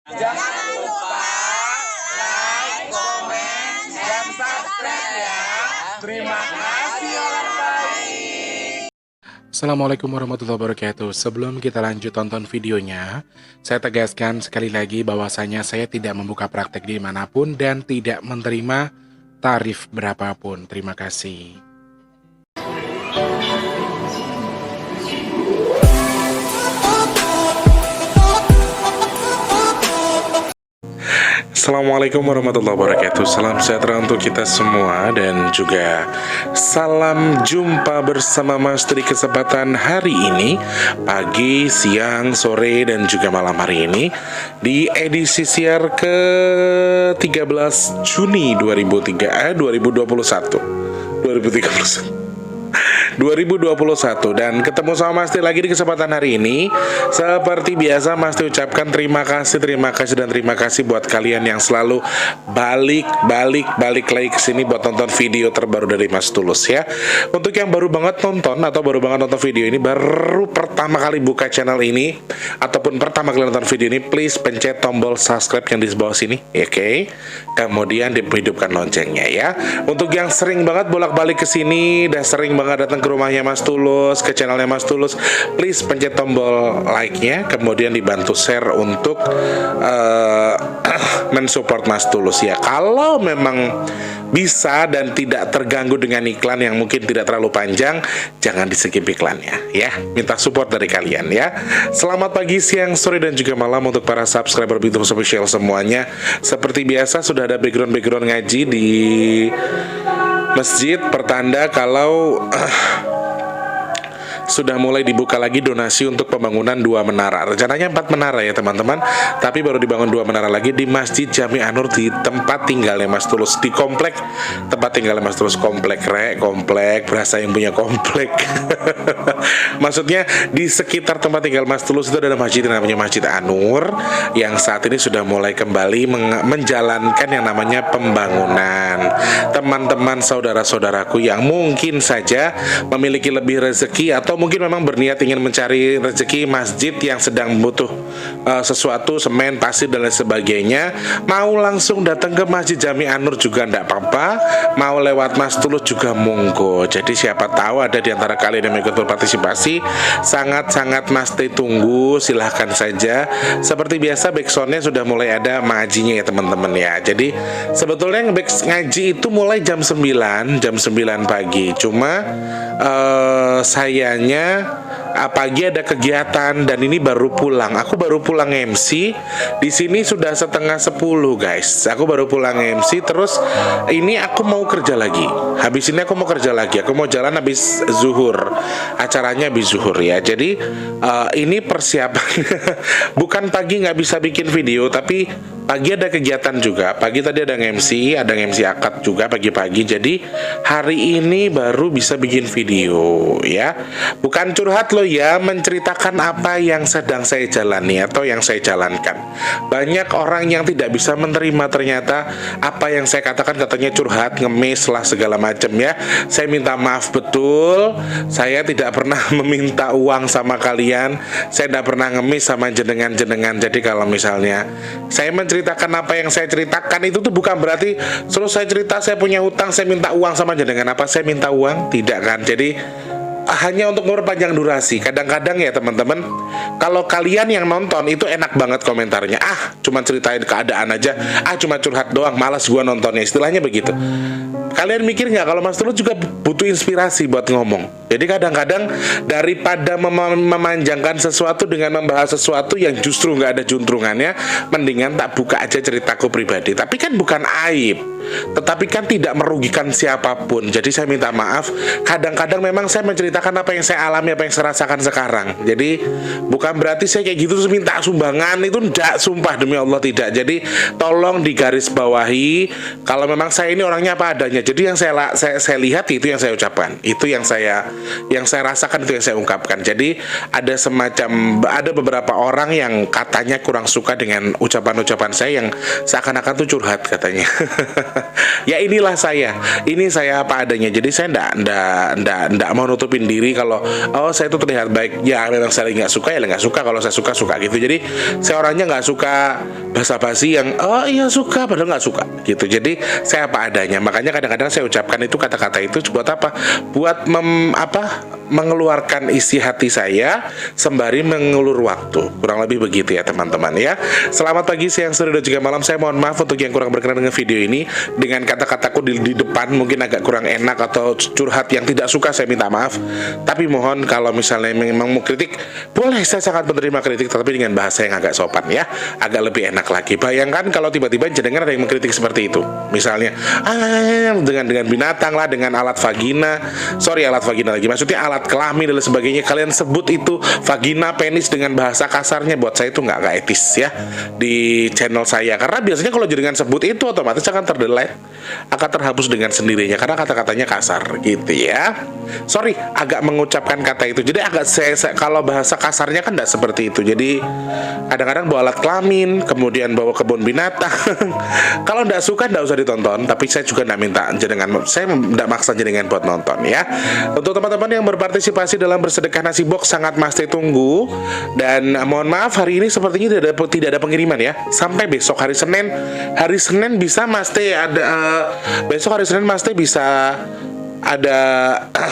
Jangan lupa like, komen, dan subscribe ya. Terima kasih orang baik. Assalamualaikum warahmatullahi wabarakatuh. Sebelum kita lanjut tonton videonya, saya tegaskan sekali lagi bahwasanya saya tidak membuka praktek dimanapun dan tidak menerima tarif berapapun. Terima kasih. Assalamualaikum warahmatullahi wabarakatuh. Salam sejahtera untuk kita semua dan juga salam jumpa bersama Mas di kesempatan hari ini, pagi, siang, sore, dan juga malam hari ini di edisi siar ke-13 Juni 2021 dan ketemu sama Mas Ti lagi di kesempatan hari ini. Seperti biasa Mas Ti ucapkan terima kasih dan terima kasih buat kalian yang selalu balik lagi ke sini buat nonton video terbaru dari Mas Tulus ya. Untuk yang baru banget nonton atau baru banget nonton video ini, baru pertama kali buka channel ini ataupun pertama kali nonton video ini, please pencet tombol subscribe yang di bawah sini, oke? Kemudian dihidupkan loncengnya ya. Untuk yang sering banget bolak-balik ke sini dan sering banget datang ke rumahnya Mas Tulus, ke channelnya Mas Tulus, please pencet tombol like-nya, kemudian dibantu share untuk mensupport Mas Tulus ya. Kalau memang bisa dan tidak terganggu dengan iklan yang mungkin tidak terlalu panjang, jangan di-skip iklannya ya. Minta support dari kalian ya. Selamat pagi, siang, sore, dan juga malam untuk para subscriber Bitum Official semuanya. Seperti biasa sudah ada background ngaji di masjid, pertanda kalau sudah mulai dibuka lagi donasi untuk pembangunan 2 menara. Rencananya 4 menara ya teman-teman, tapi baru dibangun 2 menara lagi di Masjid Jami Anur, di tempat tinggalnya Mas Tulus, di komplek tempat tinggalnya Mas Tulus. Komplek berasa yang punya komplek. Maksudnya di sekitar tempat tinggal Mas Tulus itu ada masjid yang namanya Masjid Anur, yang saat ini sudah mulai kembali menjalankan yang namanya pembangunan. Teman-teman saudara-saudaraku yang mungkin saja memiliki lebih rezeki atau mungkin memang berniat ingin mencari rezeki masjid yang sedang butuh sesuatu, semen, pasir, dan lain sebagainya, mau langsung datang ke Masjid Jami Anur juga tidak apa-apa, mau lewat Mas Tulus juga monggo. Jadi siapa tahu ada di antara kalian yang ikut berpartisipasi, sangat-sangat Mas T tunggu, silahkan saja. Seperti biasa backsoundnya sudah mulai ada ngajinya ya teman-teman ya. Jadi sebetulnya ngaji itu mulai jam 9 pagi, cuma sayangnya pagi ada kegiatan dan ini baru pulang. Aku baru pulang MC. Di sini sudah setengah 10 guys. Aku baru pulang MC, terus ini aku mau kerja lagi. Habis ini aku mau kerja lagi. Aku mau jalan habis zuhur. Acaranya habis zuhur ya. Jadi ini persiapan. Bukan pagi nggak bisa bikin video, tapi pagi ada kegiatan juga. Pagi tadi ada MC akad juga pagi-pagi. Jadi hari ini baru bisa bikin video ya. Bukan curhat loh ya, menceritakan apa yang sedang saya jalani atau yang saya jalankan. Banyak orang yang tidak bisa menerima ternyata apa yang saya katakan, katanya curhat, ngemis lah segala macam ya. Saya minta maaf betul. Saya tidak pernah meminta uang sama kalian. Saya tidak pernah ngemis sama jenengan-jenengan. Jadi kalau misalnya saya menceritakan apa yang saya ceritakan, itu tuh bukan berarti terus saya cerita saya punya hutang, saya minta uang sama jenengan. Apa saya minta uang? Tidak kan. Jadi hanya untuk memperpanjang durasi. Kadang-kadang ya teman-teman, kalau kalian yang nonton itu enak banget komentarnya, cuma ceritain keadaan aja, cuma curhat doang, malas gua nontonnya, istilahnya begitu. Kalian mikir nggak kalau Mas Tulus juga butuh inspirasi buat ngomong? Jadi kadang-kadang daripada memanjangkan sesuatu dengan membahas sesuatu yang justru nggak ada juntrungannya, mendingan tak buka aja ceritaku pribadi. Tapi kan bukan aib, tetapi kan tidak merugikan siapapun. Jadi saya minta maaf, kadang-kadang memang saya menceritakan apa yang saya alami, apa yang saya rasakan sekarang. Jadi bukan berarti saya kayak gitu terus minta sumbangan, itu enggak, sumpah demi Allah tidak. Jadi tolong digarisbawahi kalau memang saya ini orangnya apa adanya. Jadi yang saya lihat itu yang saya ucapkan, itu yang saya rasakan, itu yang saya ungkapkan. Jadi ada beberapa orang yang katanya kurang suka dengan ucapan-ucapan saya yang seakan-akan tuh curhat katanya. Ya inilah saya, ini saya apa adanya. Jadi saya ndak mau nutupin diri kalau oh saya itu terlihat baik. Ya memang saya nggak suka ya nggak suka, kalau saya suka gitu. Jadi saya orangnya nggak suka basa-basi yang oh iya suka padahal nggak suka gitu. Jadi saya apa adanya. Makanya kadang-kadang saya ucapkan itu kata-kata itu buat apa? Buat mengeluarkan isi hati saya sembari mengulur waktu. Kurang lebih begitu ya teman-teman ya. Selamat pagi, siang, sore, dan juga malam. Saya mohon maaf untuk yang kurang berkenan dengan video ini. Dengan kata-kataku di depan mungkin agak kurang enak atau curhat yang tidak suka, saya minta maaf. Tapi mohon kalau misalnya memang mau kritik, boleh, saya sangat menerima kritik, tapi dengan bahasa yang agak sopan ya, agak lebih enak lagi. Bayangkan kalau tiba-tiba jenengan ada yang mengkritik seperti itu, misalnya dengan binatang lah, dengan alat vagina lagi, maksudnya alat kelamin dan sebagainya, kalian sebut itu vagina, penis dengan bahasa kasarnya, buat saya itu nggak etis ya di channel saya, karena biasanya kalau jenengan sebut itu otomatis akan terdelete, akan terhapus dengan sendirinya karena kata-katanya kasar gitu ya. Sorry, agak mengucapkan kata itu. Jadi agak kalau bahasa kasarnya kan tidak seperti itu. Jadi kadang-kadang bawa alat kelamin, kemudian bawa kebun binatang. Kalau tidak suka tidak usah ditonton. Tapi saya juga tidak minta jenengan, saya tidak maksa jenengan buat nonton ya. Untuk teman-teman yang berpartisipasi dalam bersedekah nasi box, sangat mesti tunggu. Dan mohon maaf hari ini sepertinya tidak ada pengiriman ya. Sampai besok hari Senin. Hari Senin bisa mesti ada. Besok hari Senin mesti bisa ada,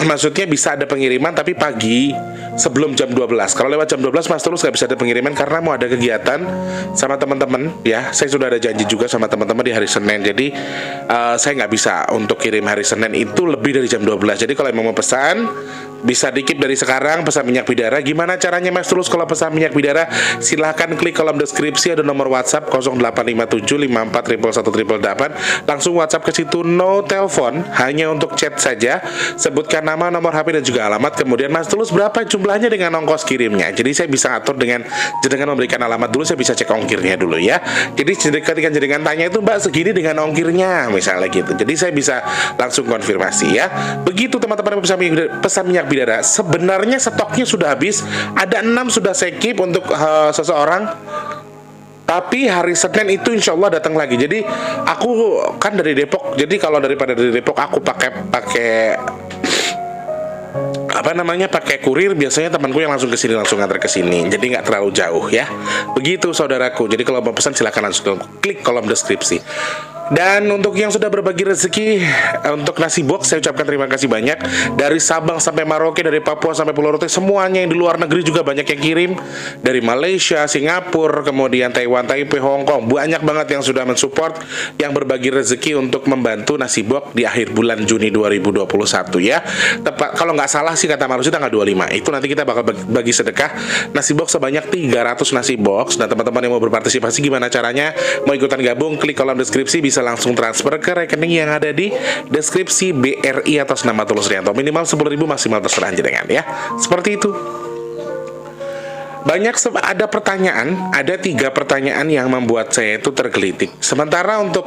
maksudnya bisa ada pengiriman tapi pagi sebelum jam 12. Kalau lewat jam 12 Mas Tulus gak bisa ada pengiriman karena mau ada kegiatan sama teman-teman ya. Saya sudah ada janji juga sama teman-teman di hari Senin. Jadi saya nggak bisa untuk kirim hari Senin itu lebih dari jam 12. Jadi kalau mau pesan bisa dikip dari sekarang, pesan minyak bidara. Gimana caranya Mas Tulus kalau pesan minyak bidara? Silahkan klik kolom deskripsi, ada nomor WhatsApp 0857541118. Langsung WhatsApp ke situ, no telepon, hanya untuk chat saja. Sebutkan nama, nomor HP dan juga alamat. Kemudian Mas Tulus berapa jumlahnya dengan ongkos kirimnya. Jadi saya bisa atur dengan memberikan alamat dulu, saya bisa cek ongkirnya dulu ya. Jadi ketika jenengan tanya itu Mbak segini dengan ongkirnya misalnya gitu. Jadi saya bisa langsung konfirmasi ya. Begitu teman-teman pesan minyak bidara, sebenarnya stoknya sudah habis, ada 6 sudah saya keep untuk seseorang, tapi hari Senin itu insya Allah datang lagi. Jadi aku kan dari Depok, jadi kalau daripada dari Depok aku pakai pakai kurir, biasanya temanku yang langsung ke sini, langsung ngantar ke sini, jadi nggak terlalu jauh ya. Begitu saudaraku. Jadi kalau mau pesan silakan langsung klik kolom deskripsi. Dan untuk yang sudah berbagi rezeki untuk nasi box, saya ucapkan terima kasih banyak. Dari Sabang sampai Merauke, dari Papua sampai Pulau Rote, semuanya yang di luar negeri juga banyak yang kirim. Dari Malaysia, Singapura, kemudian Taiwan, Taipei, Hong Kong, banyak banget yang sudah mensupport, yang berbagi rezeki untuk membantu nasi box di akhir bulan Juni 2021 ya. Tepat kalau nggak salah sih kata Malusi tanggal 25. Itu nanti kita bakal bagi sedekah nasi box sebanyak 300 nasi box. Dan teman-teman yang mau berpartisipasi gimana caranya? Mau ikutan gabung, klik kolom deskripsi, bisa langsung transfer ke rekening yang ada di deskripsi BRI atas nama Tulus Rianto. Minimal 10.000, maksimal terserah jenengan ya. Seperti itu. Banyak ada pertanyaan, ada 3 pertanyaan yang membuat saya itu tergelitik. Sementara untuk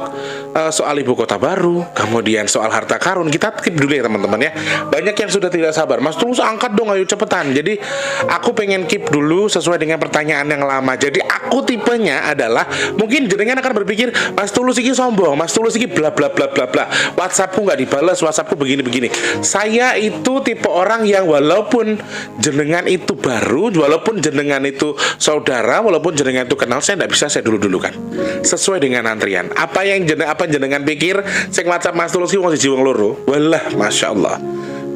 soal ibu kota baru, kemudian soal harta karun, kita skip dulu ya teman-teman ya. Banyak yang sudah tidak sabar, Mas Tulus angkat dong, ayo cepetan. Jadi aku pengen keep dulu sesuai dengan pertanyaan yang lama. Jadi aku tipenya adalah, mungkin jenengan akan berpikir Mas Tulus ini sombong, Mas Tulus ini bla bla bla bla bla, WhatsAppku nggak dibalas, WhatsAppku begini-begini. Saya itu tipe orang yang walaupun jenengan itu baru, walaupun jenengan itu saudara, walaupun jenengan itu kenal, saya tidak bisa saya dulu-dulukan sesuai dengan antrian. Apa jenengan pikir saya WhatsApp Mas Tulus mau dijiwang loro, walah masya Allah.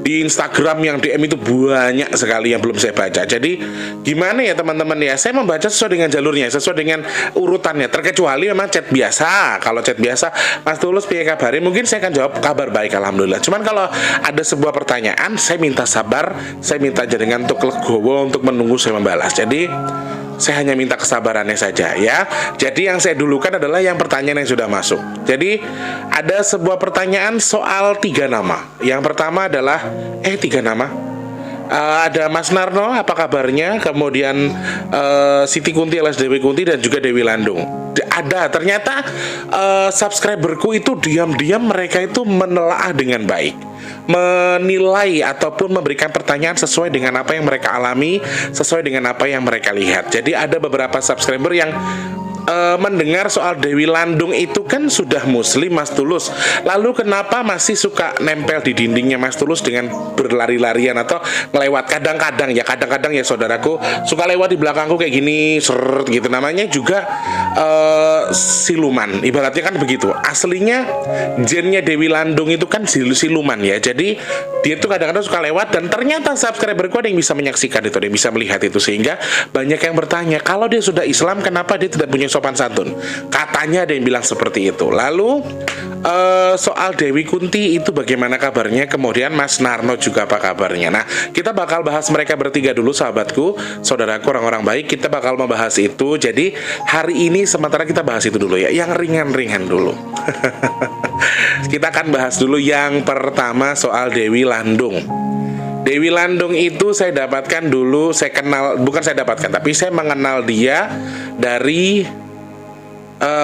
Di Instagram yang DM itu banyak sekali yang belum saya baca. Jadi gimana ya teman-teman ya, saya membaca sesuai dengan jalurnya, sesuai dengan urutannya. Terkecuali memang chat biasa. Kalau chat biasa, Mas Tulus piye kabare, mungkin saya akan jawab kabar baik alhamdulillah. Cuman kalau ada sebuah pertanyaan, saya minta sabar, saya minta jenengan untuk legowo untuk menunggu saya membalas. Jadi saya hanya minta kesabarannya saja ya. Jadi yang saya dulukan adalah yang pertanyaan yang sudah masuk. Jadi ada sebuah pertanyaan soal 3 nama. Yang pertama adalah 3 nama. Ada Mas Narno, apa kabarnya? Kemudian Siti Kunti alias Dewi Kunti dan juga Dewi Landung. Ada, ternyata subscriberku itu diam-diam mereka itu menelaah dengan baik, menilai ataupun memberikan pertanyaan sesuai dengan apa yang mereka alami, sesuai dengan apa yang mereka lihat. Jadi ada beberapa subscriber yang mendengar soal Dewi Landung itu kan sudah muslim Mas Tulus. Lalu kenapa masih suka nempel di dindingnya Mas Tulus dengan berlari-larian atau ngelewat? Kadang-kadang ya saudaraku suka lewat di belakangku kayak gini, seret gitu. Namanya juga siluman. Ibaratnya kan begitu. Aslinya jennya Dewi Landung itu kan siluman ya. Jadi dia tuh kadang-kadang suka lewat dan ternyata subscriberku ada yang bisa menyaksikan itu, ada yang bisa melihat itu, sehingga banyak yang bertanya, kalau dia sudah Islam kenapa dia tidak punya sopan santun? Katanya ada yang bilang seperti itu. Lalu soal Dewi Kunti itu bagaimana kabarnya? Kemudian Mas Narno juga apa kabarnya? Nah, kita bakal bahas mereka bertiga dulu, sahabatku, saudaraku, orang-orang baik. Kita bakal membahas itu. Jadi hari ini sementara kita bahas itu dulu ya, yang ringan-ringan dulu. Kita akan bahas dulu yang pertama soal Dewi Landung. Dewi Landung itu saya dapatkan dulu, saya kenal, bukan saya dapatkan, tapi saya mengenal dia dari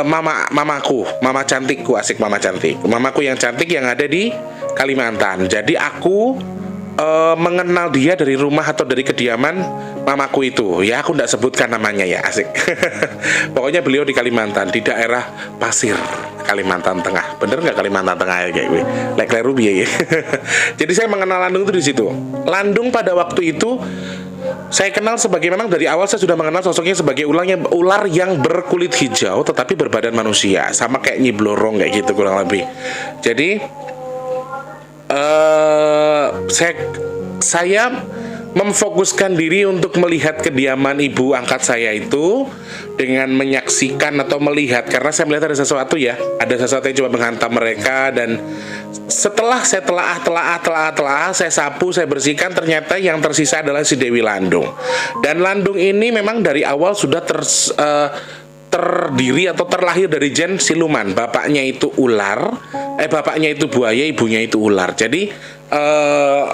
mama cantikku, asik mama cantik, mamaku yang cantik yang ada di Kalimantan. Jadi aku mengenal dia dari rumah atau dari kediaman mamaku itu. Ya aku tidak sebutkan namanya ya, asik. Pokoknya beliau di Kalimantan, di daerah Pasir, Kalimantan Tengah. Bener nggak Kalimantan Tengah ya kayak gue? Lekleru biaya. Jadi saya mengenal Landung itu di situ. Landung pada waktu itu saya kenal sebagai, memang dari awal saya sudah mengenal sosoknya sebagai ular yang berkulit hijau tetapi berbadan manusia, sama kayak Nyi Blorong kayak gitu kurang lebih. Jadi saya memfokuskan diri untuk melihat kediaman ibu angkat saya itu dengan menyaksikan atau melihat, karena saya melihat ada sesuatu ya, ada sesuatu yang coba menghantam mereka. Dan setelah saya telah saya sapu, saya bersihkan, ternyata yang tersisa adalah si Dewi Landung. Dan Landung ini memang dari awal sudah terdiri atau terlahir dari gen siluman. Bapaknya itu ular, bapaknya itu buaya, ibunya itu ular. Jadi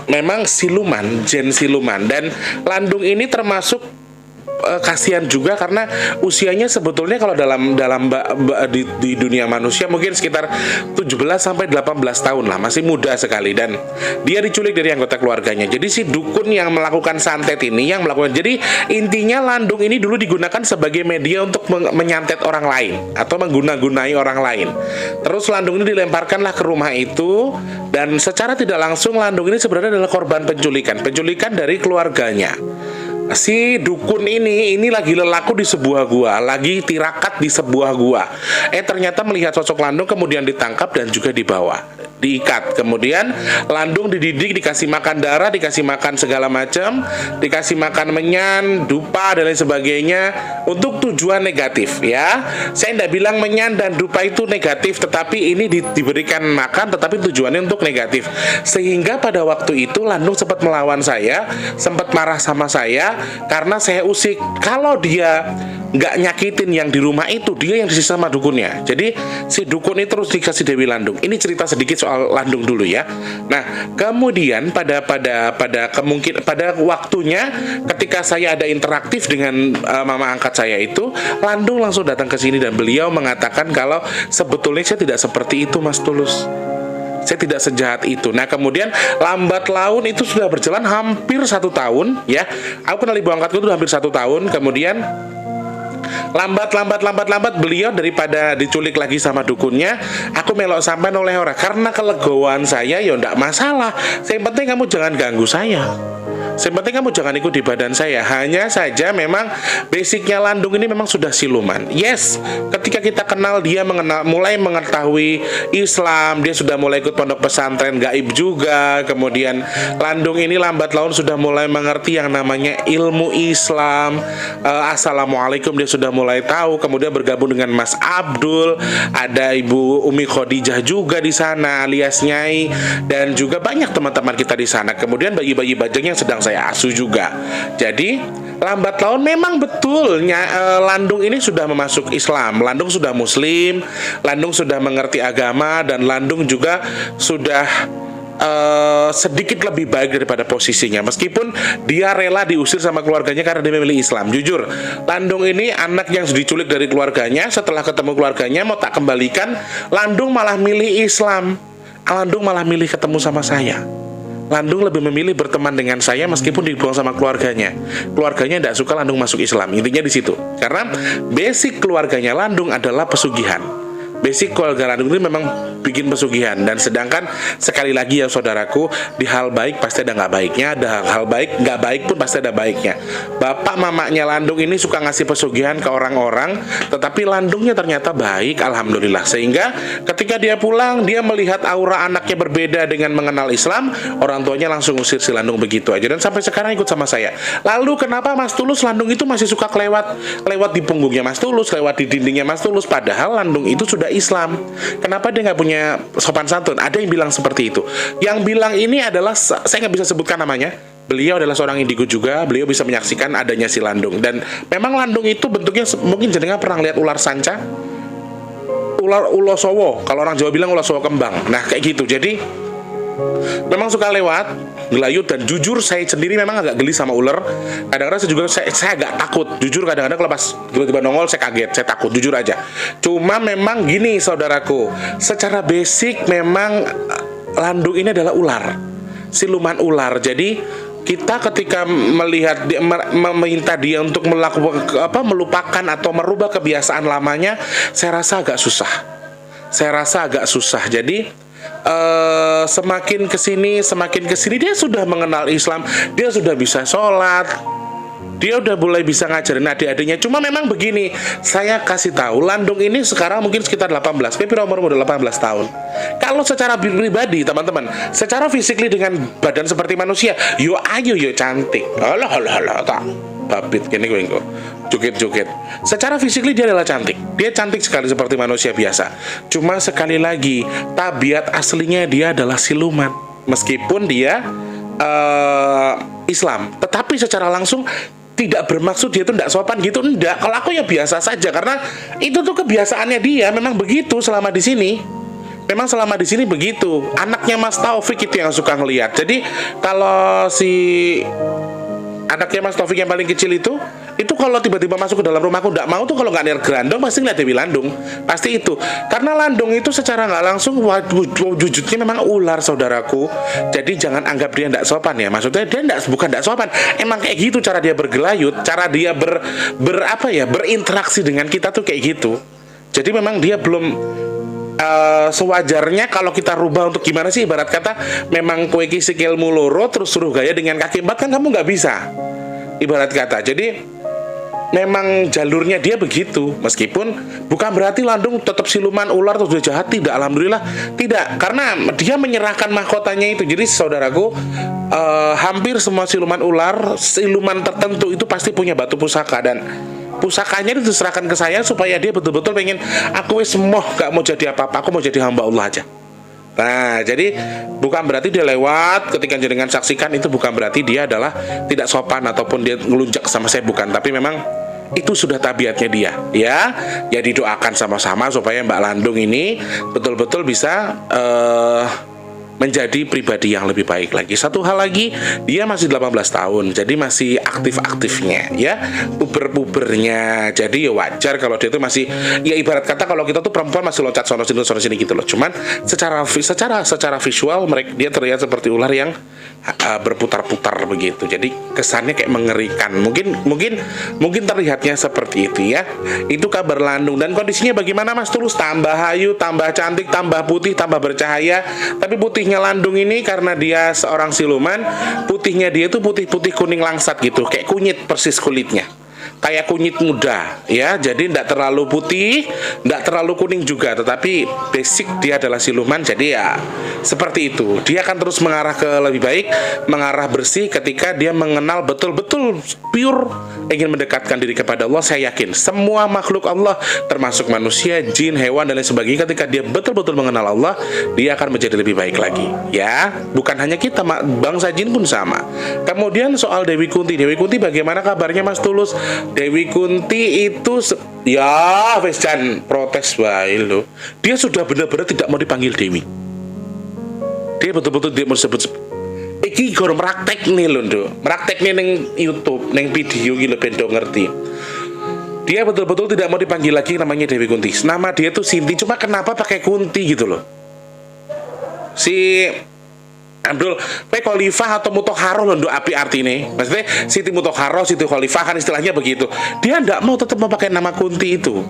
memang siluman, gen siluman. Dan Landung ini termasuk kasihan juga karena usianya sebetulnya kalau di dunia manusia mungkin sekitar 17 sampai 18 tahun lah, masih muda sekali. Dan dia diculik dari anggota keluarganya. Jadi si dukun yang melakukan santet ini yang melakukan, jadi intinya Landung ini dulu digunakan sebagai media untuk menyantet orang lain atau mengguna-gunai orang lain. Terus Landung ini dilemparkanlah ke rumah itu, dan secara tidak langsung Landung ini sebenarnya adalah korban penculikan dari keluarganya. Si dukun ini lagi lelaku di sebuah gua, lagi tirakat di sebuah gua. Ternyata melihat sosok Landung, kemudian ditangkap dan juga dibawa, diikat. Kemudian Landung dididik, dikasih makan darah, dikasih makan segala macam, dikasih makan menyan, dupa dan lain sebagainya untuk tujuan negatif ya. Saya tidak bilang menyan dan dupa itu negatif, tetapi ini diberikan makan tetapi tujuannya untuk negatif. Sehingga pada waktu itu Landung sempat melawan saya, sempat marah sama saya karena saya usik. Kalau dia nggak nyakitin yang di rumah itu, dia yang disisa sama dukunnya. Jadi si dukun ini terus dikasih Dewi Landung. Ini cerita sedikit soal Landung dulu ya. Nah, kemudian pada waktunya ketika saya ada interaktif dengan mama angkat saya itu, Landung langsung datang ke sini dan beliau mengatakan kalau sebetulnya saya tidak seperti itu Mas Tulus. Saya tidak sejahat itu. Nah, kemudian lambat laun itu sudah berjalan hampir 1 tahun ya. Aku kenal ibu angkatku itu hampir 1 tahun. Kemudian lambat beliau daripada diculik lagi sama dukunnya, aku melok sampean oleh orang. Karena kelegoan saya ya enggak masalah. Yang penting kamu jangan ganggu saya. Yang penting kamu jangan ikut di badan saya. Hanya saja memang basicnya Landung ini memang sudah siluman. Yes, ketika kita kenal dia mulai mengetahui Islam, dia sudah mulai ikut pondok pesantren gaib juga. Kemudian Landung ini lambat laun sudah mulai mengerti yang namanya ilmu Islam. Assalamualaikum dia sudah mulai tahu. Kemudian bergabung dengan Mas Abdul, ada Ibu Umi Khadijah juga di sana alias Nyai, dan juga banyak teman-teman kita di sana. Kemudian bayi-bayi bajang yang sedang saya asuh juga. Jadi lambat laun memang betul Landung ini sudah memasuk Islam. Landung sudah muslim, Landung sudah mengerti agama, dan Landung juga sudah sedikit lebih baik daripada posisinya. Meskipun dia rela diusir sama keluarganya karena dia memilih Islam. Jujur, Landung ini anak yang diculik dari keluarganya. Setelah ketemu keluarganya mau tak kembalikan, Landung malah milih Islam. Landung malah milih ketemu sama saya. Landung lebih memilih berteman dengan saya meskipun dibuang sama keluarganya. Keluarganya tidak suka Landung masuk Islam. Intinya di situ. Karena basic keluarganya Landung adalah pesugihan. Basic keluarga Landung ini memang bikin pesugihan. Dan sedangkan sekali lagi ya saudaraku, di hal baik pasti ada nggak baiknya, ada hal baik nggak baik pun pasti ada baiknya. Bapak mamanya Landung ini suka ngasih pesugihan ke orang-orang, tetapi Landungnya ternyata baik, alhamdulillah. Sehingga ketika dia pulang, dia melihat aura anaknya berbeda dengan mengenal Islam, orang tuanya langsung usir si Landung begitu aja. Dan sampai sekarang ikut sama saya. Lalu kenapa Mas Tulus Landung itu masih suka lewat di punggungnya Mas Tulus, lewat di dindingnya Mas Tulus, padahal Landung itu sudah Islam. Kenapa dia nggak punya sopan santun? Ada yang bilang seperti itu. Yang bilang ini adalah, saya nggak bisa sebutkan namanya. Beliau adalah seorang indigo juga. Beliau bisa menyaksikan adanya si Landung. Dan memang Landung itu bentuknya, mungkin jenengan pernah lihat ular sanca, ular ulosowo. Kalau orang Jawa bilang ulosowo kembang. Nah kayak gitu. Jadi memang suka lewat, gelayut, dan jujur saya sendiri memang agak geli sama ular. Kadang-kadang saya agak takut. Jujur kadang-kadang kalau pas tiba-tiba nongol saya kaget, saya takut, jujur aja. Cuma memang gini saudaraku, secara basic memang Landung ini adalah ular, siluman ular. Jadi kita ketika melihat dia, meminta dia untuk melupakan atau merubah kebiasaan lamanya, saya rasa agak susah. Jadi semakin kesini dia sudah mengenal Islam, dia sudah bisa sholat, dia udah mulai bisa ngajarin adik-adiknya. Cuma memang begini, saya kasih tahu, Landung ini sekarang mungkin sekitar 18, Pipir umur udah 18 tahun. Kalau secara pribadi teman-teman, secara fisikly dengan badan seperti manusia, yo ayu yo cantik, alah tak babit gini gue kok joget-joget. Secara fisikly dia adalah cantik. Dia cantik sekali seperti manusia biasa. Cuma sekali lagi, tabiat aslinya dia adalah siluman. Meskipun dia Islam, tetapi secara langsung tidak bermaksud dia itu tidak sopan gitu, enggak. Kalau aku ya biasa saja, karena itu tuh kebiasaannya dia, memang begitu selama di sini. Memang selama di sini begitu. Anaknya Mas Taufik itu yang suka ngelihat. Jadi kalau si anaknya Mas Taufik yang paling kecil itu kalau tiba-tiba masuk ke dalam rumahku tidak mau tuh, kalau nggak lihat Grandong pasti ngeliat Dewi Landung, pasti itu. Karena Landung itu secara nggak langsung wujudnya memang ular saudaraku. Jadi jangan anggap dia tidak sopan ya. Maksudnya dia bukan tidak sopan, emang kayak gitu cara dia bergelayut, cara dia berinteraksi dengan kita tuh kayak gitu. Jadi memang dia belum sewajarnya. Kalau kita rubah untuk gimana sih, ibarat kata memang kue sikil muloro terus suruh gaya dengan kaki empat, kan kamu nggak bisa, ibarat kata. Jadi memang jalurnya dia begitu. Meskipun bukan berarti Landung tetap siluman ular terus dia jahat, tidak, alhamdulillah tidak, karena dia menyerahkan mahkotanya itu. Jadi saudaraku, hampir semua siluman ular, siluman tertentu itu pasti punya batu pusaka, dan pusakanya itu diserahkan ke saya supaya dia betul-betul pengen, aku semua gak mau jadi apa-apa, aku mau jadi hamba Allah aja. Nah, jadi bukan berarti dia lewat ketika jenengan saksikan, itu bukan berarti dia adalah tidak sopan ataupun dia ngelunjak sama saya, bukan. Tapi memang itu sudah tabiatnya dia, ya. Ya didoakan sama-sama supaya Mbak Landung ini betul-betul bisa menjadi pribadi yang lebih baik lagi. Satu hal lagi, dia masih 18 tahun, jadi masih aktif-aktifnya, ya, puber-pubernya. Jadi ya wajar kalau dia itu masih, ya ibarat kata kalau kita tuh perempuan masih loncat sono sini gitu loh. Cuman secara visual dia terlihat seperti ular yang berputar-putar begitu. Jadi kesannya kayak mengerikan. Mungkin terlihatnya seperti itu ya. Itu kabar Landung. Dan kondisinya bagaimana Mas Tulus? Tambah hayu, tambah cantik, tambah putih, tambah bercahaya. Tapi putihnya Landung ini karena dia seorang siluman, putihnya dia itu putih-putih kuning langsat gitu, kayak kunyit persis kulitnya. Kayak kunyit muda, ya. Jadi tidak terlalu putih, tidak terlalu kuning juga, tetapi basic dia adalah siluman. Jadi ya seperti itu. Dia akan terus mengarah ke lebih baik, mengarah bersih ketika dia mengenal betul-betul pure, ingin mendekatkan diri kepada Allah. Saya yakin semua makhluk Allah, termasuk manusia, jin, hewan, dan lain sebagainya, ketika dia betul-betul mengenal Allah, dia akan menjadi lebih baik lagi. Ya, bukan hanya kita, bangsa jin pun sama. Kemudian soal Dewi Kunti bagaimana kabarnya Mas Tulus? Dewi Kunti itu ya wes jan protes wae lo. Dia sudah benar-benar tidak mau dipanggil Dewi. Dia betul-betul dia mau disebut. Iki gor meraktek nih lho, Nduk. Meraktek nih neng YouTube, neng video iki lho ben do ngerti. Dia betul-betul tidak mau dipanggil lagi namanya Dewi Kunti. Nama dia tuh Sinti, cuma kenapa pakai Kunti gitu loh. Si Andul, pe khalifah atau mutokharoh loh nduk api artine. Maksudnya Siti Mutokharoh, Siti Khalifah kan istilahnya begitu. Dia ndak mau tetap memakai nama Kunti itu.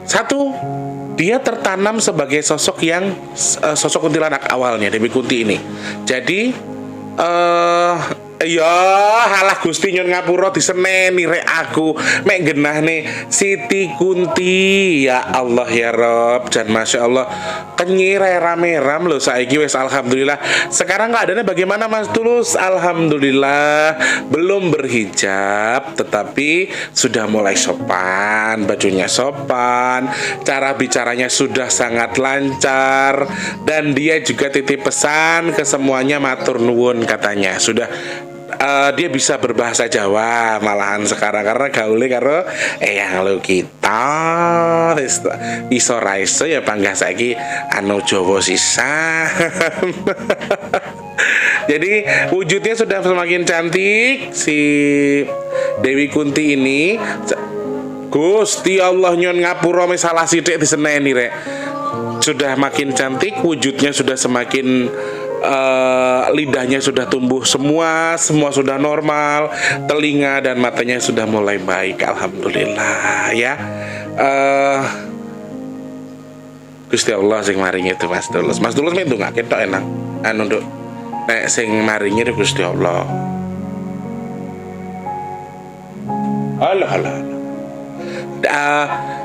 Satu, dia tertanam sebagai sosok yang sosok kuntilanak awalnya Dewi Kunti ini. Jadi ya halah Gusti nyun ngapura diseneni rek aku mek genah nih Siti Kunti. Ya Allah ya Rob, dan Masya Allah kenyire rame-ram loh saiki wes alhamdulillah. Sekarang keadaannya bagaimana Mas Tulus? Alhamdulillah belum berhijab tetapi sudah mulai sopan, bajunya sopan, cara bicaranya sudah sangat lancar, dan dia juga titip pesan ke semuanya matur nuwun katanya. Sudah dia bisa berbahasa Jawa malahan sekarang karena gaule karo yang lo kita iso raiso ya panggah saiki anu Jawa sisa. Jadi wujudnya sudah semakin cantik si Dewi Kunti ini. Gusti Allah nyun ngapura salah sithik diseneni rek. Sudah makin cantik, wujudnya sudah semakin lidahnya sudah tumbuh semua sudah normal, telinga dan matanya sudah mulai baik, alhamdulillah ya. Gusti Allah sing maringi itu Mas Tulus. Mas Tulus men ndongake tok enak. Anu nduk. Nek sing maringi itu Gusti Allah. Allah.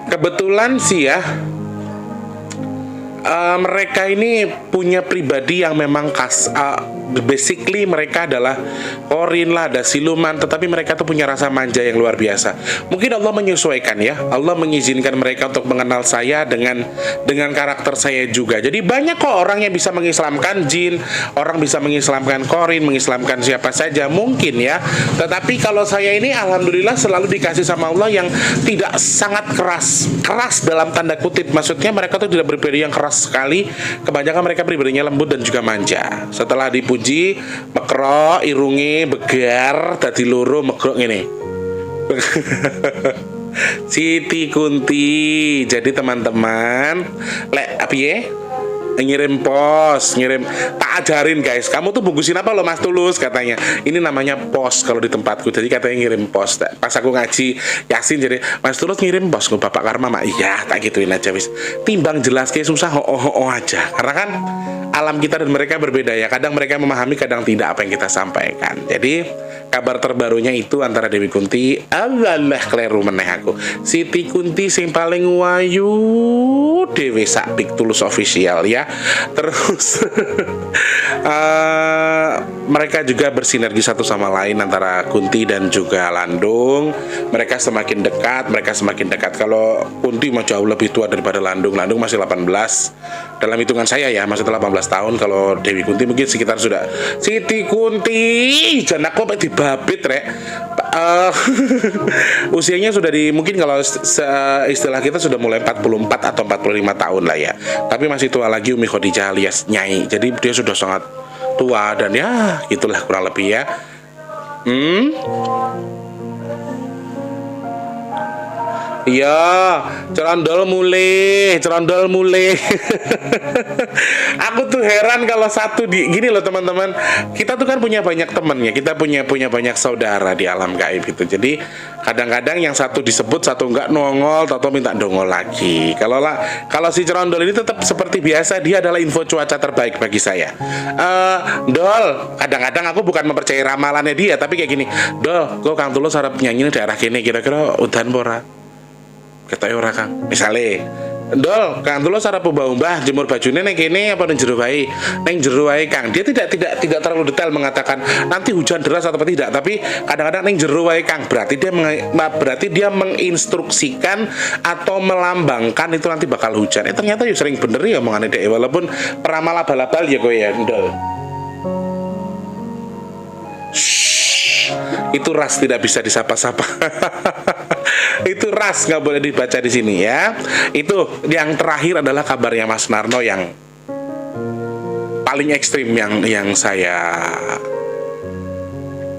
Kebetulan sih ya, mereka ini punya pribadi yang memang basically mereka adalah korin lah, ada siluman, tetapi mereka tuh punya rasa manja yang luar biasa. Mungkin Allah menyesuaikan ya, Allah mengizinkan mereka untuk mengenal saya dengan karakter saya juga. Jadi banyak kok orang yang bisa mengislamkan jin, orang bisa mengislamkan korin, mengislamkan siapa saja mungkin ya. Tetapi kalau saya ini alhamdulillah selalu dikasih sama Allah yang tidak sangat keras dalam tanda kutip. Maksudnya mereka tuh tidak berpribadi yang keras sekali. Kebanyakan mereka pribadinya lembut dan juga manja. Setelah dipuji mekro irunge begar dadi loro megrok ngene. Siti Kunti. Jadi teman-teman, lek piye? Ngirim pos, tak ajarin guys. Kamu tuh bungkusin apa lo Mas Tulus katanya. Ini namanya pos kalau di tempatku. Jadi katanya ngirim pos. Pas aku ngaji Yasin jadi Mas Tulus ngirim pos ke Bapak Karma mak. Iya, tak gituin aja wis. Timbang jelas kayak susah ho aja. Karena kan alam kita dan mereka berbeda ya. Kadang mereka memahami, kadang tidak apa yang kita sampaikan. Jadi kabar terbarunya itu antara Dewi Kunti, Allah kleru meneh aku. Siti Kunti sing paling wayu Dewi sak Big Tulus official ya. Terus mereka juga bersinergi satu sama lain antara Kunti dan juga Landung. Mereka semakin dekat. Kalau Kunti mah jauh lebih tua daripada Landung. Landung masih 18 dalam hitungan saya ya, masih 18 tahun. Kalau Dewi Kunti mungkin sekitar sudah Siti Kunti jangan aku dibabit rek. Usianya sudah mungkin kalau istilah kita sudah mulai 44 atau 45 tahun lah ya. Tapi masih tua lagi Umi Khadijah alias Nyai. Jadi dia sudah sangat tua dan ya gitulah kurang lebih ya. Iya, cerondol mulai. Aku tuh heran kalau satu gini loh teman-teman. Kita tuh kan punya banyak teman ya. Kita punya banyak saudara di alam gaib itu. Jadi kadang-kadang yang satu disebut, satu enggak nongol, atau minta dongol lagi. Kalau si cerondol ini tetap seperti biasa, dia adalah info cuaca terbaik bagi saya. Dol, kadang-kadang aku bukan mempercayai ramalannya dia, tapi kayak gini. Dol, kok Kang Tulus harap nyanyi di daerah kini kira-kira udan pora. Kata orang Kang, misalnya Dol, Kang Tulus arep mbah jemur bajune ning kene apa ning jero wae? Ning jero wae Kang. Dia tidak terlalu detail mengatakan nanti hujan deras atau tidak, tapi kadang-kadang ning jero wae Kang. Berarti dia menginstruksikan atau melambangkan itu nanti bakal hujan. Ternyata ya sering bener ya omongane dhek walaupun peramal abal-abal ya kowe ya, Dol. Itu ras tidak bisa disapa-sapa. Itu ras nggak boleh dibaca di sini ya. Itu yang terakhir adalah kabarnya Mas Narno yang paling ekstrim yang saya,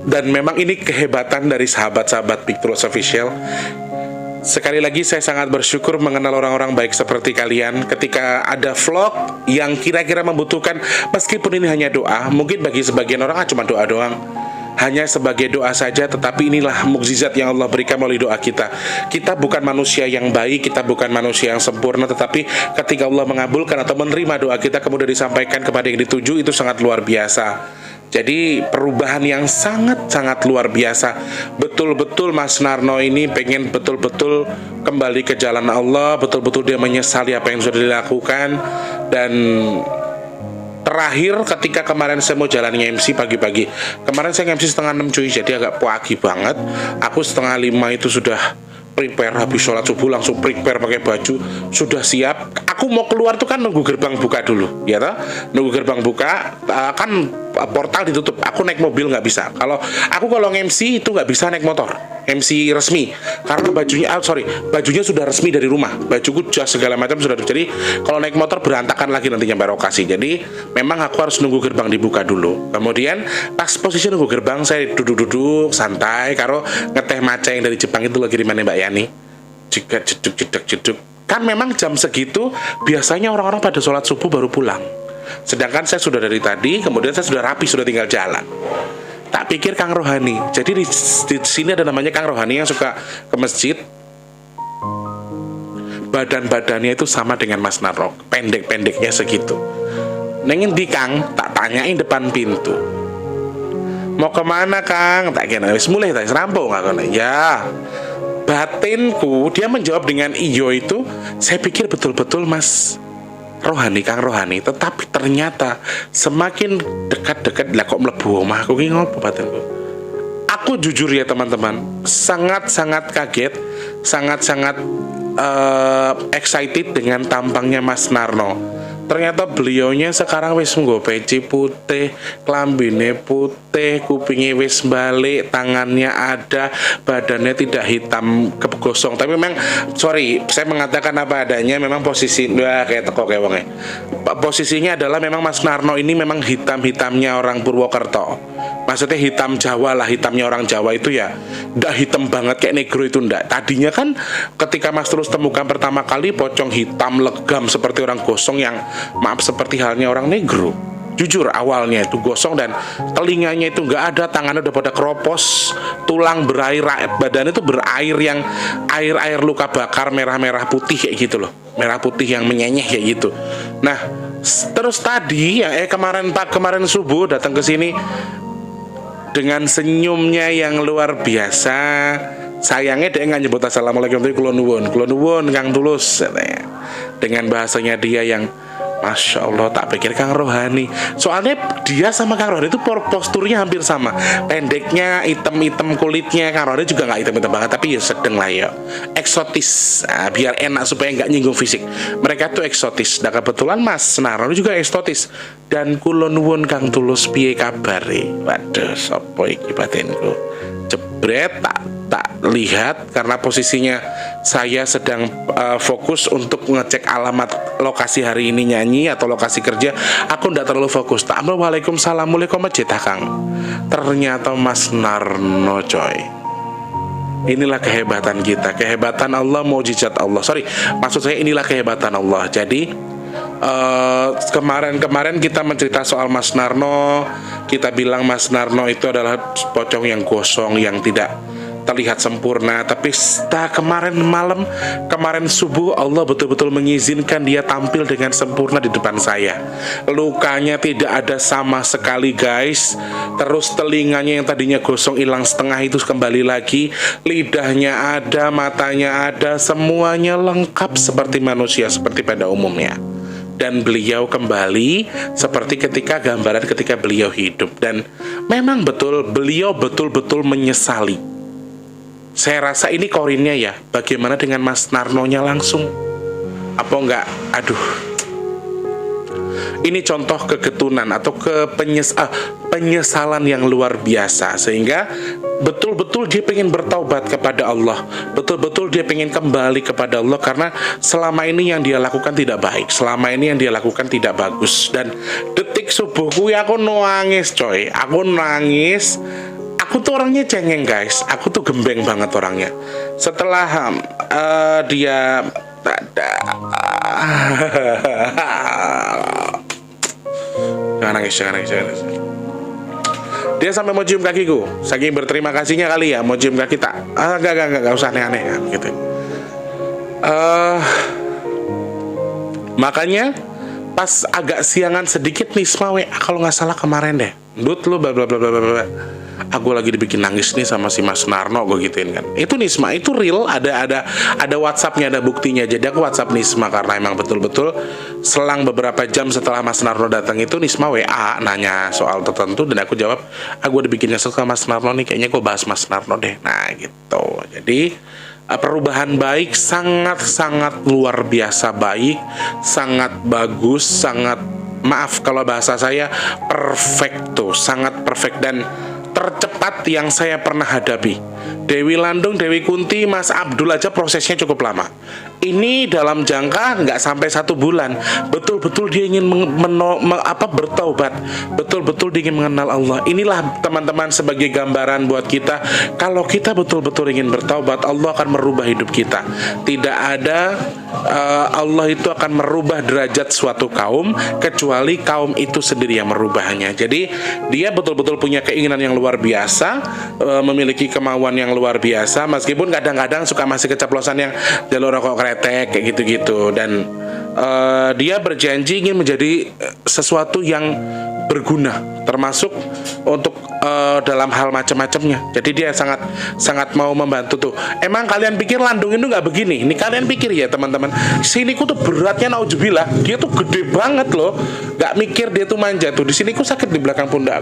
dan memang ini kehebatan dari sahabat-sahabat Big Tulus Official. Sekali lagi saya sangat bersyukur mengenal orang-orang baik seperti kalian. Ketika ada vlog yang kira-kira membutuhkan, meskipun ini hanya doa, mungkin bagi sebagian orang cuma doa doang, hanya sebagai doa saja, tetapi inilah mukjizat yang Allah berikan melalui doa kita. Kita bukan manusia yang baik, kita bukan manusia yang sempurna, tetapi ketika Allah mengabulkan atau menerima doa kita kemudian disampaikan kepada yang dituju, itu sangat luar biasa. Jadi perubahan yang sangat-sangat luar biasa. Betul-betul Mas Narno ini pengen betul-betul kembali ke jalan Allah, betul-betul dia menyesali apa yang sudah dilakukan. Dan terakhir ketika kemarin saya mau jalan MC pagi-pagi, kemarin saya MC setengah 6 cuy, jadi agak pagi banget. Aku setengah 5 itu sudah prepare, habis sholat subuh langsung prepare pakai baju, sudah siap. Aku mau keluar tuh kan nunggu gerbang buka dulu, ya toh? Nunggu gerbang buka, kan portal ditutup. Aku naik mobil nggak bisa. Kalau MC itu nggak bisa naik motor, MC resmi, karena bajunya sudah resmi dari rumah, bajuku jas segala macam sudah. Jadi kalau naik motor berantakan lagi nanti nyampe lokasi. Jadi memang aku harus nunggu gerbang dibuka dulu. Kemudian pas posisi nunggu gerbang saya duduk-duduk santai, karo ngeteh maca yang dari Jepang itu lagi kirimannya Mbak Yani. Jika jeduk. Kan memang jam segitu biasanya orang-orang pada sholat subuh baru pulang. Sedangkan saya sudah dari tadi, kemudian saya sudah rapi, sudah tinggal jalan. Tak pikir Kang Rohani. Jadi di sini ada namanya Kang Rohani yang suka ke masjid. Badan-badannya itu sama dengan Mas Narno, pendek-pendeknya segitu. Nengin di Kang, tak tanyain depan pintu. Mau kemana Kang? Tak kira wis mulai tak serampung Kang. Ya. Batinku dia menjawab dengan iyo itu, saya pikir betul-betul Mas Rohani, Kang Rohani. Tetapi ternyata semakin dekat-dekat lah kok mlebu omah aku ki ngopo batinku. Aku jujur ya teman-teman, sangat-sangat kaget, sangat-sangat excited dengan tampangnya Mas Narno. Ternyata beliaunya sekarang wis nggo peci putih, klambine putih, kupingnya wis balik, tangannya ada, badannya tidak hitam kegosong. Tapi memang saya mengatakan apa adanya, memang posisi kayak teko kayak wonge. Posisinya adalah memang Mas Narno ini memang hitam-hitamnya orang Purwokerto. Maksudnya hitam Jawa lah, hitamnya orang Jawa itu ya ndak hitam banget kayak negro itu ndak. Tadinya kan ketika Mas Tulus temukan pertama kali pocong hitam legam seperti orang gosong yang maaf seperti halnya orang negro. Jujur awalnya itu gosong dan telinganya itu nggak ada, tangannya udah pada keropos, tulang berair, badannya itu berair yang air luka bakar merah-merah putih kayak gitu loh, merah putih yang menyenyeh kayak gitu. Nah terus tadi kemarin subuh datang ke sini dengan senyumnya yang luar biasa. Sayangnya dia nggak nyebut assalamualaikum, tapi kulon nuwun Kang Tulus dengan bahasanya dia yang Masya Allah, tak pikir Kang Rohani. Soalnya dia sama Kang Rohani itu posturnya hampir sama, pendeknya, hitam-hitam kulitnya. Kang Rohani juga nggak hitam-hitam banget, tapi ya sedang lah ya, eksotis. Biar enak supaya nggak nyinggung fisik. Mereka tuh eksotis. Dan kebetulan Mas Narno juga eksotis. Dan kulon nuwun Kang Tulus piye kabare? Waduh, sopo iki batinku. Jebret tak lihat karena posisinya saya sedang fokus untuk ngecek alamat lokasi hari ini nyanyi atau lokasi kerja. Aku tidak terlalu fokus. Tak ambil waalaikumsalam masjid Kang. Ternyata Mas Narno coy. Inilah kehebatan kita, kehebatan Allah, mukjizat Allah. Maksud saya inilah kehebatan Allah. Jadi kemarin kita mencerita soal Mas Narno. Kita bilang Mas Narno itu adalah pocong yang gosong, yang tidak terlihat sempurna. Tapi kemarin subuh Allah betul-betul mengizinkan dia tampil dengan sempurna di depan saya. Lukanya tidak ada sama sekali guys. Terus telinganya yang tadinya gosong hilang setengah itu kembali lagi. Lidahnya ada, matanya ada, semuanya lengkap seperti manusia, seperti pada umumnya. Dan beliau kembali seperti ketika beliau hidup. Dan memang beliau betul-betul menyesali. Saya rasa ini korinnya ya. Bagaimana dengan Mas Narnonya langsung? Apa enggak? Aduh. Ini contoh kegetunan atau penyesalan yang luar biasa. Sehingga betul-betul dia pengen bertaubat kepada Allah. Betul-betul dia pengen kembali kepada Allah. Karena selama ini yang dia lakukan tidak baik. Selama ini yang dia lakukan tidak bagus. Dan detik subuhku ya aku nangis coy. Aku aku tuh orangnya cengeng guys, aku tuh gembeng banget orangnya. Setelah dia jangan nangis. Dia sampai mau cium kakiku, saking berterima kasihnya kali ya, mau cium kaki tak, enggak usah aneh-aneh gitu. Makanya pas agak siangan sedikit Nisma WA kalau nggak salah kemarin deh, Dut lu bla bla bla bla bla, aku lagi dibikin nangis nih sama si Mas Narno, gue gituin kan. Itu Nisma, itu real, ada WhatsAppnya, ada buktinya. Jadi aku WhatsApp Nisma karena emang betul-betul selang beberapa jam setelah Mas Narno datang itu Nisma WA nanya soal tertentu dan aku jawab, gue dibikin nyesel sama Mas Narno nih, kayaknya gue bahas Mas Narno deh. Nah gitu. Jadi perubahan baik, sangat-sangat luar biasa baik, sangat bagus, sangat, maaf kalau bahasa saya, perfecto, sangat perfect dan tercepat yang saya pernah hadapi. Dewi Landung, Dewi Kunti, Mas Abdul aja prosesnya cukup lama. Ini dalam jangka nggak sampai 1 bulan. Betul-betul dia ingin bertaubat. Betul-betul dia ingin mengenal Allah. Inilah teman-teman sebagai gambaran buat kita. Kalau kita betul-betul ingin bertaubat, Allah akan merubah hidup kita. Tidak ada Allah itu akan merubah derajat suatu kaum kecuali kaum itu sendiri yang merubahnya. Jadi dia betul-betul punya keinginan yang luar biasa, memiliki kemauan yang luar biasa, meskipun kadang-kadang suka masih keceplosan yang jalur rokok kretek kayak gitu-gitu. Dan dia berjanji ingin menjadi sesuatu yang berguna, termasuk untuk dalam hal macam-macamnya. Jadi dia sangat mau membantu tuh. Emang kalian pikir Landung itu nggak begini? Ini kalian pikir ya teman-teman. Sini ku tuh beratnya nauzubillah, dia tuh gede banget loh. Nggak mikir dia tuh manja tuh. Di sini ku sakit di belakang pundak.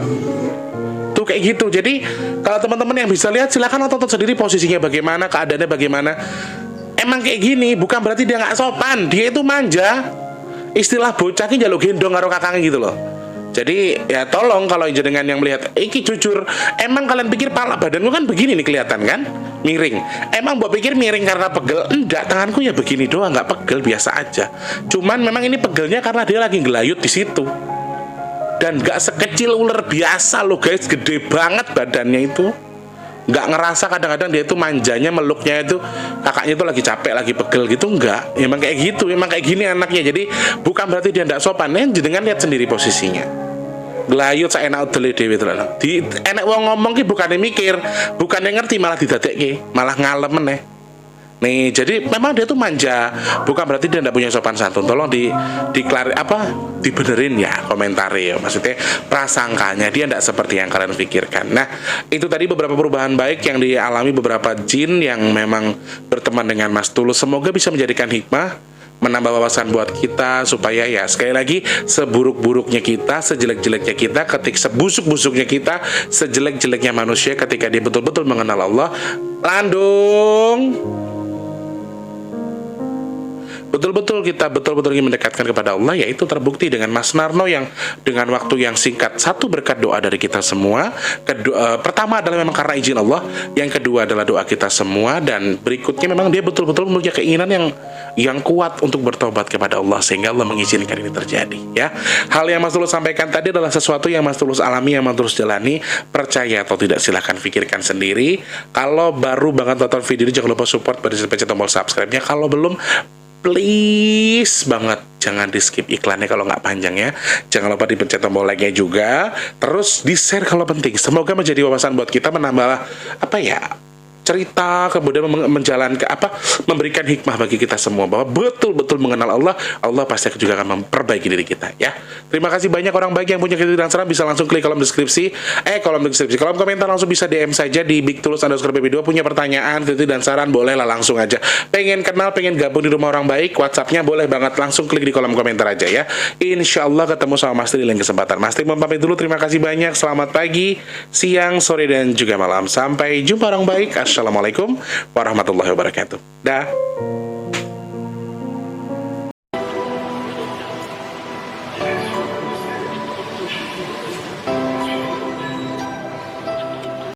Tuh kayak gitu. Jadi kalau teman-teman yang bisa lihat silakan tonton sendiri posisinya bagaimana, keadaannya bagaimana. Emang kayak gini, bukan berarti dia nggak sopan. Dia itu manja. Istilah bocah ki njaluk gendong karo kakangnya gitu loh. Jadi ya tolong kalau jenengan yang melihat, iki jujur, emang kalian pikir pala badanku kan begini nih kelihatan kan, miring. Emang buat pikir miring karena pegel? Enggak, tanganku ya begini doang, nggak pegel, biasa aja. Cuman memang ini pegelnya karena dia lagi ngelayut di situ. Dan nggak sekecil ular biasa loh guys, gede banget badannya itu. Nggak ngerasa kadang-kadang dia itu manjanya, meluknya itu kakaknya itu lagi capek, lagi pegel gitu, enggak. Emang kayak gitu, emang kayak gini anaknya. Jadi bukan berarti dia nggak sopan. Jenengan lihat sendiri posisinya. Gelayut saenak udele dhewe to. Di enek wong ngomong ki bukane mikir, bukane ngerti, malah didadekke, malah ngalem meneh. Nih, jadi memang dia tuh manja, bukan berarti dia tidak punya sopan santun. Tolong dibenerin ya komentar ya. Maksudnya prasangkanya dia tidak seperti yang kalian pikirkan. Nah, itu tadi beberapa perubahan baik yang dialami beberapa jin yang memang berteman dengan Mas Tulus. Semoga bisa menjadikan hikmah, menambah wawasan buat kita supaya ya sekali lagi seburuk-buruknya kita, sejelek-jeleknya kita, sebusuk-busuknya kita, sejelek-jeleknya manusia ketika dia betul-betul mengenal Allah. Landung, betul-betul kita betul-betul ingin mendekatkan kepada Allah, yaitu terbukti dengan Mas Narno yang dengan waktu yang singkat. Satu, berkat doa dari kita semua. Pertama adalah memang karena izin Allah, yang kedua adalah doa kita semua, dan berikutnya memang dia betul-betul memiliki keinginan yang kuat untuk bertobat kepada Allah sehingga Allah mengizinkan ini terjadi ya. Hal yang Mas Tulus sampaikan tadi adalah sesuatu yang Mas Tulus alami, yang Mas Tulus jalani. Percaya atau tidak silahkan pikirkan sendiri. Kalau baru banget nonton video ini jangan lupa support, pencet tombol subscribe-nya. Kalau belum, please banget jangan di skip iklannya kalau nggak panjang ya. Jangan lupa dipencet tombol like-nya juga. Terus di share kalau penting. Semoga menjadi wawasan buat kita, menambah cerita, kemudian memberikan hikmah bagi kita semua bahwa betul-betul mengenal Allah. Allah pasti juga akan memperbaiki diri kita ya. Terima kasih banyak orang baik yang punya kritik dan saran, bisa langsung klik kolom komentar, langsung bisa DM saja di bigtulus_bb2. Punya pertanyaan, kritik dan saran, bolehlah langsung aja. Pengen kenal, pengen gabung di rumah orang baik, WhatsApp-nya boleh banget, langsung klik di kolom komentar aja ya. Insya Allah ketemu sama Mas Tri di lain kesempatan. Mas Tri pamit dulu, terima kasih banyak. Selamat pagi, siang, sore, dan juga malam. Sampai jumpa orang baik. Assalamualaikum warahmatullahi wabarakatuh. Dah.